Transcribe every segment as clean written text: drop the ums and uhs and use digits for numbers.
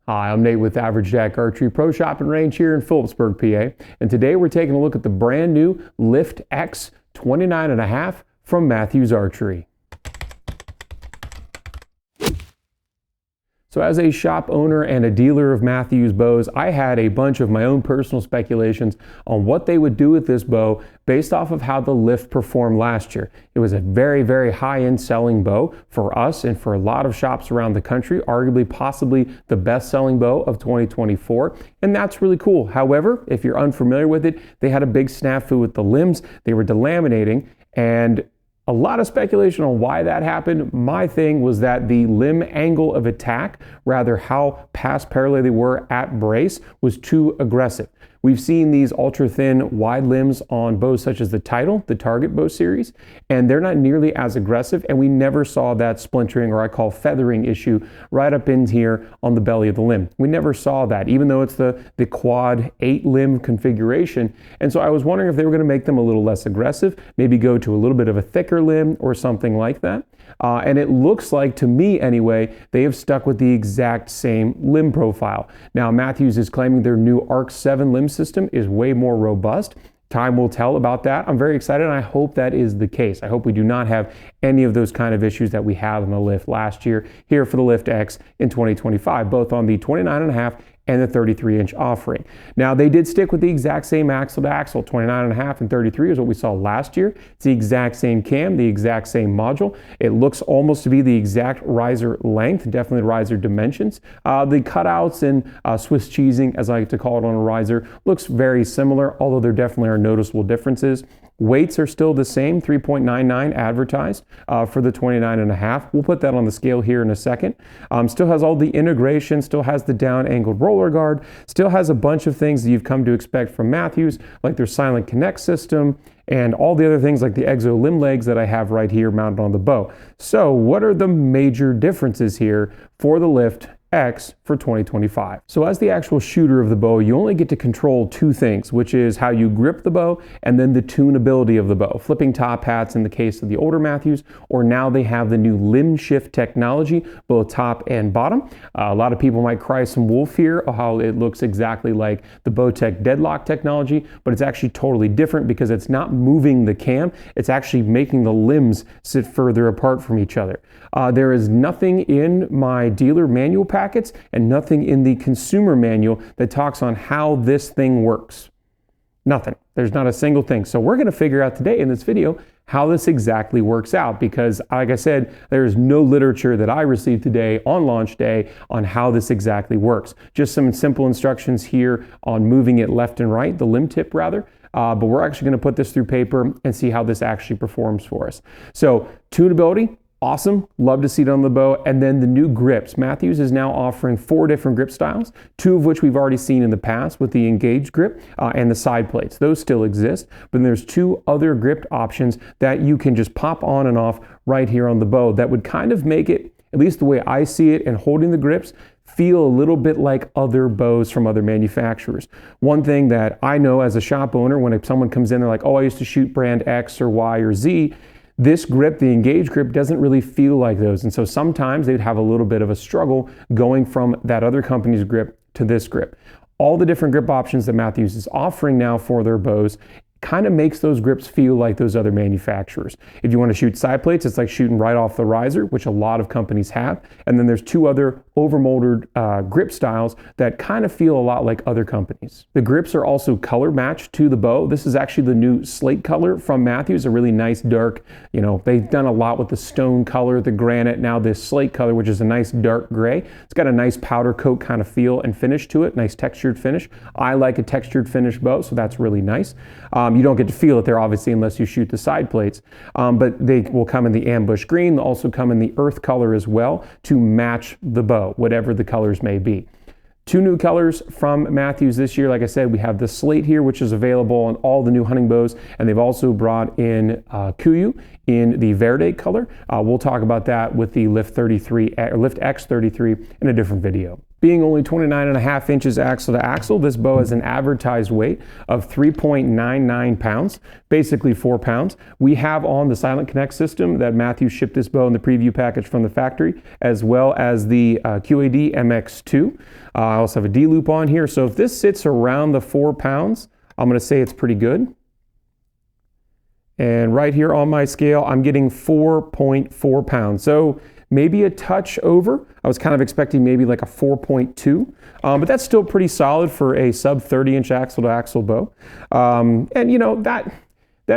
Hi, I'm Nate with Average Jack Archery Pro Shop and Range here in Phillipsburg, PA. And today we're taking a look at the brand new Lift X 29.5 from Mathews Archery. So as a shop owner and a dealer of Mathews bows, I had a bunch of my own personal speculations on what they would do with this bow based off of how the Lift performed last year. It was a very, very high-end selling bow for us and for a lot of shops around the country, arguably possibly the best-selling bow of 2024, and that's really cool. However, if you're unfamiliar with it, they had a big snafu with the limbs. They were delaminating, and a lot of speculation on why that happened. My thing was that the limb angle of attack, rather how past parallel they were at brace, was too aggressive. We've seen these ultra thin wide limbs on bows such as the Title, the Target bow series, and they're not nearly as aggressive, and we never saw that splintering, or I call feathering issue, right up in here on the belly of the limb. We never saw that, even though it's the quad 8-limb configuration. And so I was wondering if they were going to make them a little less aggressive, maybe go to a little bit of a thicker limb or something like that. And it looks like, to me anyway, they have stuck with the exact same limb profile. Now, Mathews is claiming their new Arc 7 limb system is way more robust. Time will tell about that. I'm very excited, and I hope that is the case. I hope we do not have any of those kind of issues that we had on the Lift last year here for the Lift X in 2025, both on the 29.5 and the 33-inch offering. Now, they did stick with the exact same axle to axle. 29.5 and 33 is what we saw last year. It's the exact same cam, the exact same module. It looks almost to be the exact riser length, definitely the riser dimensions. The cutouts and Swiss cheesing, as I like to call it on a riser, looks very similar, although there definitely are noticeable differences. Weights are still the same, 3.99 advertised for the 29.5. We'll put that on the scale here in a second. Still has all the integration, still has the down angled roller guard, still has a bunch of things that you've come to expect from Mathews, like their Silent Connect system and all the other things like the Exo limb legs that I have right here mounted on the bow. So what are the major differences here for the Lift X for 2025. So as the actual shooter of the bow, you only get to control two things, which is how you grip the bow and then the tunability of the bow. Flipping top hats in the case of the older Mathews, or now they have the new limb shift technology, both top and bottom. A lot of people might cry some wolf here, how it looks exactly like the Bowtech deadlock technology, but it's actually totally different because it's not moving the cam, it's actually making the limbs sit further apart from each other. There is nothing in my dealer manual packets and nothing in the consumer manual that talks on how this thing works. Nothing. There's not a single thing. So we're going to figure out today in this video how this exactly works out, because like I said, there's no literature that I received today on launch day on how this exactly works. Just some simple instructions here on moving it left and right, the limb tip rather. But we're actually going to put this through paper and see how this actually performs for us. So tunability, awesome, love to see it on the bow. And then the new grips. Mathews is now offering 4 different grip styles, 2 of which we've already seen in the past with the engaged grip and the side plates. Those still exist, but there's 2 other grip options that you can just pop on and off right here on the bow that would kind of make it, at least the way I see it and holding the grips, feel a little bit like other bows from other manufacturers. One thing that I know as a shop owner, when someone comes in, they're like, oh, I used to shoot brand X or Y or Z, this grip, the engaged grip, doesn't really feel like those. And so sometimes they'd have a little bit of a struggle going from that other company's grip to this grip. All the different grip options that Mathews is offering now for their bows kind of makes those grips feel like those other manufacturers. If you want to shoot side plates, it's like shooting right off the riser, which a lot of companies have. And then there's 2 other overmolded grip styles that kind of feel a lot like other companies. The grips are also color matched to the bow. This is actually the new slate color from Mathews, a really nice dark, they've done a lot with the stone color, the granite, now this slate color, which is a nice dark gray. It's got a nice powder coat kind of feel and finish to it, nice textured finish. I like a textured finish bow, so that's really nice. You don't get to feel it there, obviously, unless you shoot the side plates, but they will come in the ambush green. They'll also come in the earth color as well to match the bow, whatever the colors may be. 2 new colors from Mathews this year. Like I said, we have the slate here, which is available on all the new hunting bows, and they've also brought in Kuyu in the Verde color. We'll talk about that with the Lift X 33 in a different video. Being only 29.5 inches axle to axle, this bow has an advertised weight of 3.99 pounds, basically 4 pounds. We have on the Silent Connect system that Mathews shipped this bow in the preview package from the factory, as well as the QAD MX2. I also have a D-loop on here. So if this sits around the 4 pounds, I'm going to say it's pretty good. And right here on my scale, I'm getting 4.4 pounds. So maybe a touch over. I was kind of expecting maybe like a 4.2, but that's still pretty solid for a sub 30-inch axle to axle bow. And you know, that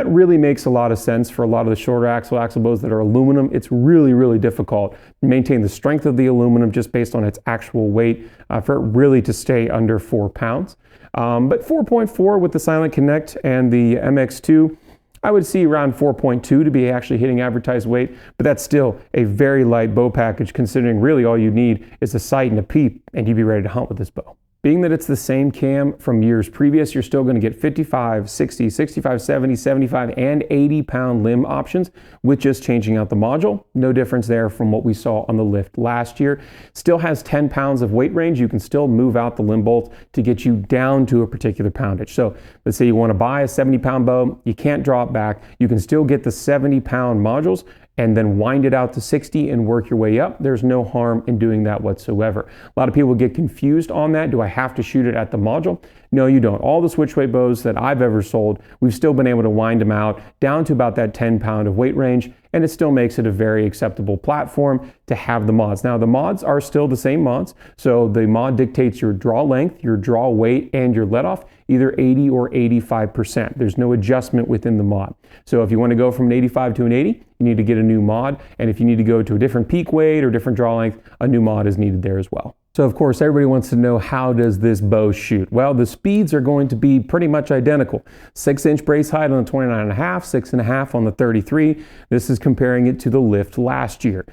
really makes a lot of sense for a lot of the shorter axle to axle bows that are aluminum. It's really, really difficult to maintain the strength of the aluminum just based on its actual weight for it really to stay under 4 pounds. But 4.4 with the Silent Connect and the MX2, I would see around 4.2 to be actually hitting advertised weight, but that's still a very light bow package considering really all you need is a sight and a peep and you'd be ready to hunt with this bow. Being that it's the same cam from years previous, you're still going to get 55, 60, 65, 70, 75, and 80 pound limb options with just changing out the module. No difference there from what we saw on the lift last year. Still has 10 pounds of weight range. You can still move out the limb bolt to get you down to a particular poundage. So let's say you want to buy a 70 pound bow, you can't drop back. You can still get the 70 pound modules and then wind it out to 60 and work your way up. There's no harm in doing that whatsoever. A lot of people get confused on that. Do I have to shoot it at the module? No, you don't. All the switch weight bows that I've ever sold, we've still been able to wind them out down to about that 10 pound of weight range, and it still makes it a very acceptable platform to have the mods. Now, the mods are still the same mods, so the mod dictates your draw length, your draw weight, and your let off, either 80 or 85%. There's no adjustment within the mod. So if you want to go from an 85 to an 80, you need to get a new mod, and if you need to go to a different peak weight or different draw length, a new mod is needed there as well. So of course, everybody wants to know, how does this bow shoot? Well, the speeds are going to be pretty much identical. 6-inch brace height on the 29.5, 6.5 on the 33. This is comparing it to the lift last year.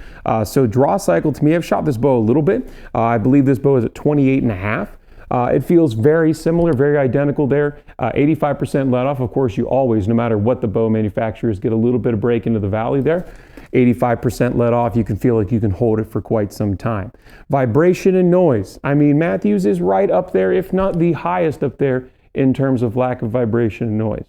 So draw cycle, to me, I've shot this bow a little bit. I believe this bow is at 28.5. It feels very similar, very identical there. 85% let off. Of course, you always, no matter what the bow manufacturers, get a little bit of break into the valley there. 85% let off, you can feel like you can hold it for quite some time. Vibration and noise. I mean, Mathews is right up there, if not the highest up there in terms of lack of vibration and noise.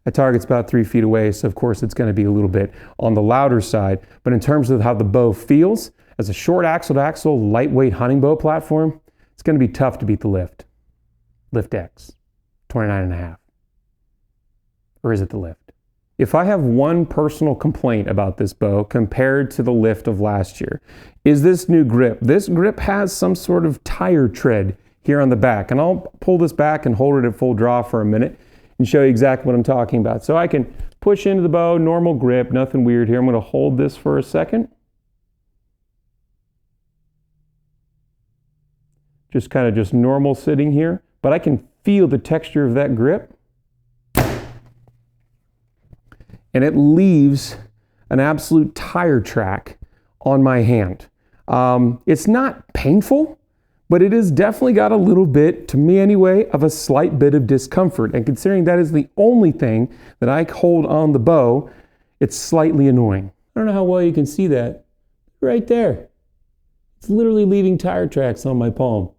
A target's about 3 feet away, so of course it's going to be a little bit on the louder side. But in terms of how the bow feels, as a short axle-to-axle, lightweight hunting bow platform, it's going to be tough to beat the lift. Lift X, 29.5. Or is it the lift? If I have one personal complaint about this bow compared to the lift of last year, is this new grip. This grip has some sort of tire tread here on the back, and I'll pull this back and hold it at full draw for a minute and show you exactly what I'm talking about. So I can push into the bow, normal grip, nothing weird here. I'm going to hold this for a second. Just kind of just normal sitting here, but I can feel the texture of that grip. And it leaves an absolute tire track on my hand. It's not painful, but it has definitely got a little bit, to me anyway, of a slight bit of discomfort. And considering that is the only thing that I hold on the bow, it's slightly annoying. I don't know how well you can see that. Right there. It's literally leaving tire tracks on my palm.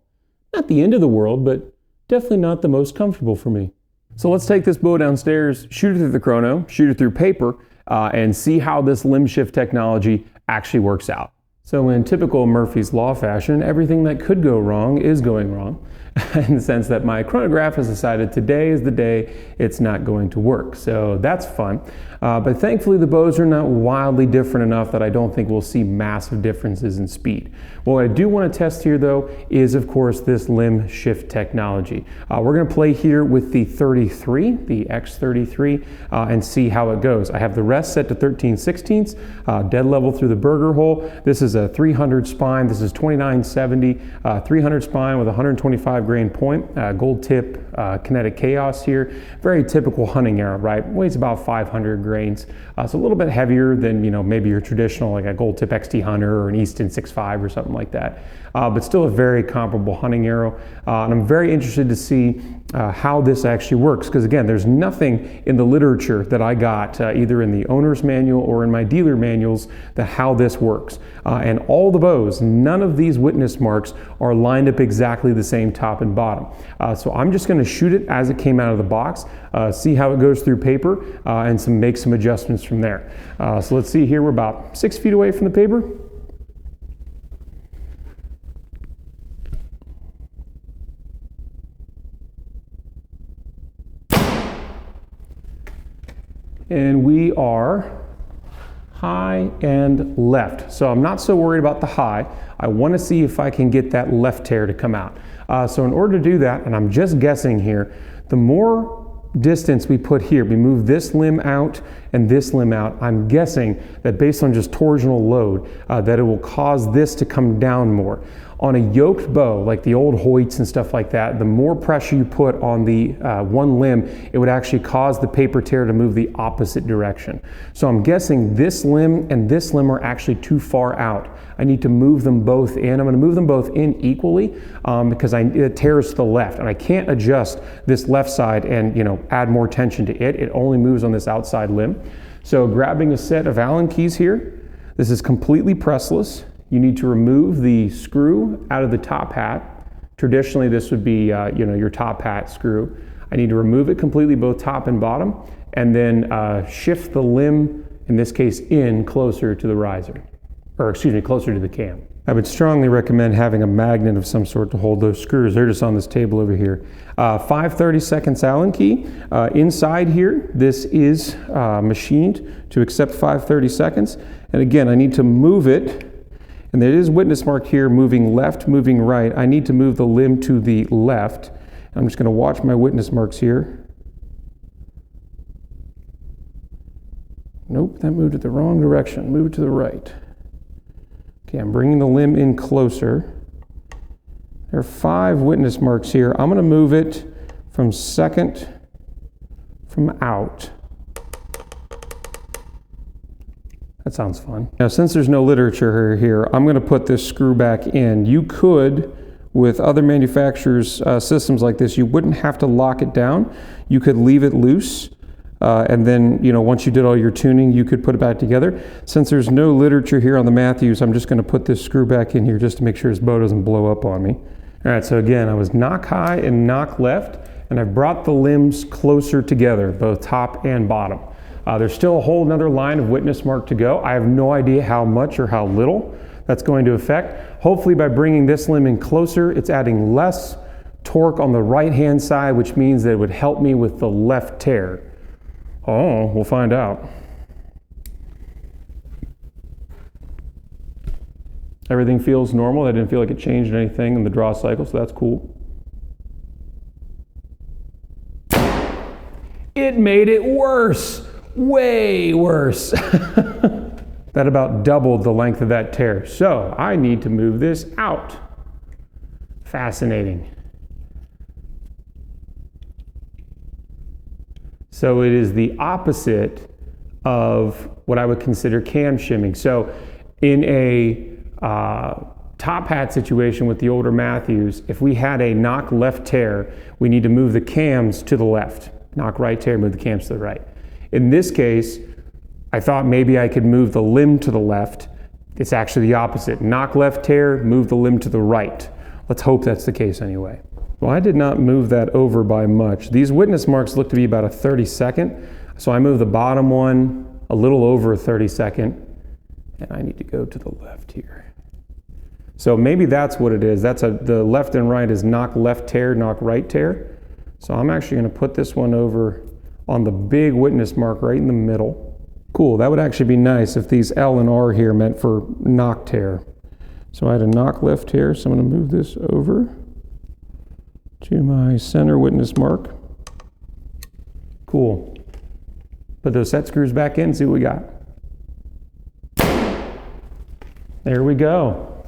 Not the end of the world, but definitely not the most comfortable for me. So let's take this bow downstairs, shoot it through the chrono, shoot it through paper, and see how this limb shift technology actually works out. So in typical Murphy's Law fashion, everything that could go wrong is going wrong, in the sense that my chronograph has decided today is the day it's not going to work. So that's fun. But thankfully the bows are not wildly different enough that I don't think we'll see massive differences in speed. What I do want to test here though is of course this limb shift technology. We're going to play here with the 33, the X33, and see how it goes. I have the rest set to 13/16, dead level through the burger hole. This is a 300 spine. This is 2970, 300 spine with 125 grain point, gold tip, kinetic chaos here. Very typical hunting arrow, right? Weighs about 500 grains. So a little bit heavier than, you know, maybe your traditional like a gold tip XT Hunter or an Easton 6.5 or something like that. But still a very comparable hunting arrow. And I'm very interested to see how this actually works, because again, there's nothing in the literature that I got either in the owner's manual or in my dealer manuals that how this works. and all the bows, none of these witness marks are lined up exactly the same top and bottom. So I'm just going to shoot it as it came out of the box, see how it goes through paper, and make some adjustments from there. So let's see here, we're about 6 feet away from the paper. And we are high and left. So I'm not so worried about the high. I want to see if I can get that left tear to come out. So in order to do that, and I'm just guessing here, the more distance we put here, we move this limb out and this limb out, I'm guessing that based on just torsional load, that it will cause this to come down more. On a yoked bow, like the old Hoyts and stuff like that, the more pressure you put on the one limb, it would actually cause the paper tear to move the opposite direction. So I'm guessing this limb and this limb are actually too far out. I need to move them both in. I'm going to move them both in equally because it tears to the left, and I can't adjust this left side and add more tension to it. It only moves on this outside limb. So grabbing a set of Allen keys here, this is completely pressless. You need to remove the screw out of the top hat. Traditionally, this would be your top hat screw. I need to remove it completely, both top and bottom, and then shift the limb, in this case, in closer to the riser, or excuse me, closer to the cam. I would strongly recommend having a magnet of some sort to hold those screws. They're just on this table over here. 5/32 Allen key. Inside here, this is machined to accept 5/32. And again, I need to move it. And there is witness mark here, moving left, moving right. I need to move the limb to the left. I'm just going to watch my witness marks here. Nope, that moved it the wrong direction. Move it to the right. Okay, I'm bringing the limb in closer. There are 5 witness marks here. I'm going to move it from second from out. That sounds fun. Now, since there's no literature here, I'm going to put this screw back in. You could, with other manufacturers' systems like this, you wouldn't have to lock it down. You could leave it loose, and then, once you did all your tuning, you could put it back together. Since there's no literature here on the Mathews, I'm just going to put this screw back in here just to make sure this bow doesn't blow up on me. All right, so again, I was knock high and knock left, and I've brought the limbs closer together, both top and bottom. There's still a whole nother line of witness mark to go. I have no idea how much or how little that's going to affect. Hopefully by bringing this limb in closer, it's adding less torque on the right-hand side, which means that it would help me with the left tear. Oh, we'll find out. Everything feels normal. I didn't feel like it changed anything in the draw cycle, so that's cool. It made it worse. Way worse. That about doubled the length of that tear. So I need to move this out. Fascinating. So it is the opposite of what I would consider cam shimming. So in a top hat situation with the older Mathews, if we had a knock left tear, we need to move the cams to the left. Knock right tear, move the cams to the right. In this case, I thought maybe I could move the limb to the left. It's actually the opposite. Knock left tear, move the limb to the right. Let's hope that's the case anyway. Well, I did not move that over by much. These witness marks look to be about a 32nd. So I moved the bottom one a little over a 32nd. And I need to go to the left here. So maybe that's what it is. The left and right is knock left tear, knock right tear. So I'm actually going to put this one over on the big witness mark right in the middle. Cool, that would actually be nice if these L and R here meant for knock tear. So I had a knock left tear, so I'm going to move this over to my center witness mark. Cool. Put those set screws back in, see what we got. There we go.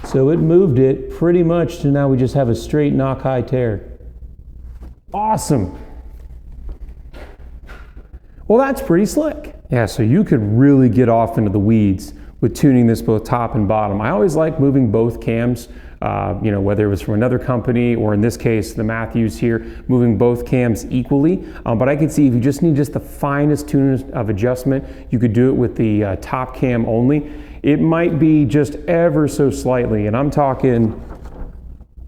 So it moved it pretty much to now we just have a straight knock high tear. Awesome. Well, that's pretty slick. Yeah, so you could really get off into the weeds with tuning this both top and bottom. I always like moving both cams, whether it was from another company or in this case, the Mathews here, moving both cams equally. But I can see if you just need just the finest tune of adjustment, you could do it with the top cam only. it might be just ever so slightly, and I'm talking,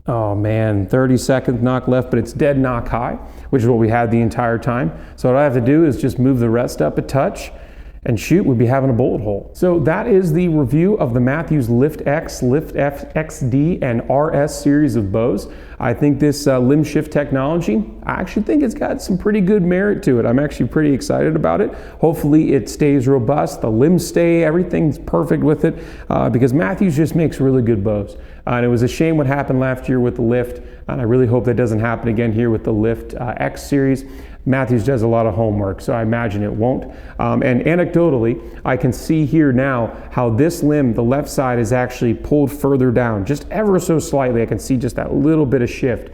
oh man, 30 seconds knock left, but it's dead knock high, which is what we had the entire time. So what I have to do is just move the rest up a touch and shoot, we'd be having a bullet hole. So that is the review of the Mathews Lift X, Lift F, XD, and RS series of bows. I think this limb shift technology, I actually think it's got some pretty good merit to it. I'm actually pretty excited about it. Hopefully it stays robust, the limbs stay, everything's perfect with it, because Mathews just makes really good bows. And it was a shame what happened last year with the Lift, and I really hope that doesn't happen again here with the Lift X series. Mathews does a lot of homework, so I imagine it won't. And anecdotally, I can see here now how this limb, the left side, is actually pulled further down, just ever so slightly. I can see just that little bit of shift,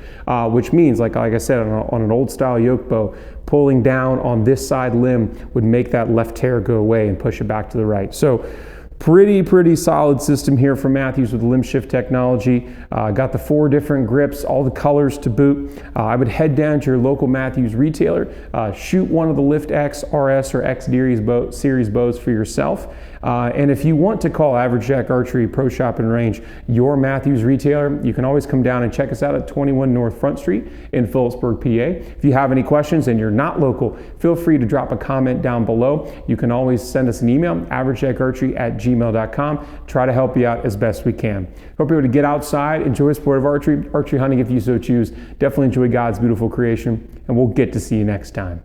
which means, like I said, on an old style yoke bow, pulling down on this side limb would make that left tear go away and push it back to the right. So pretty solid system here from Mathews with the limb shift technology. Got the 4 different grips, all the colors to boot. I would head down to your local Mathews retailer, shoot one of the Lift X, RS, or X series bows for yourself. And if you want to call Average Jack Archery Pro Shop and Range your Mathews retailer, you can always come down and check us out at 21 North Front Street in Phillipsburg, PA. If you have any questions and you're not local, feel free to drop a comment down below. You can always send us an email, averagejackarchery@gmail.com. Try to help you out as best we can. Hope you're able to get outside, enjoy sport of archery hunting if you so choose. Definitely enjoy God's beautiful creation, and we'll get to see you next time.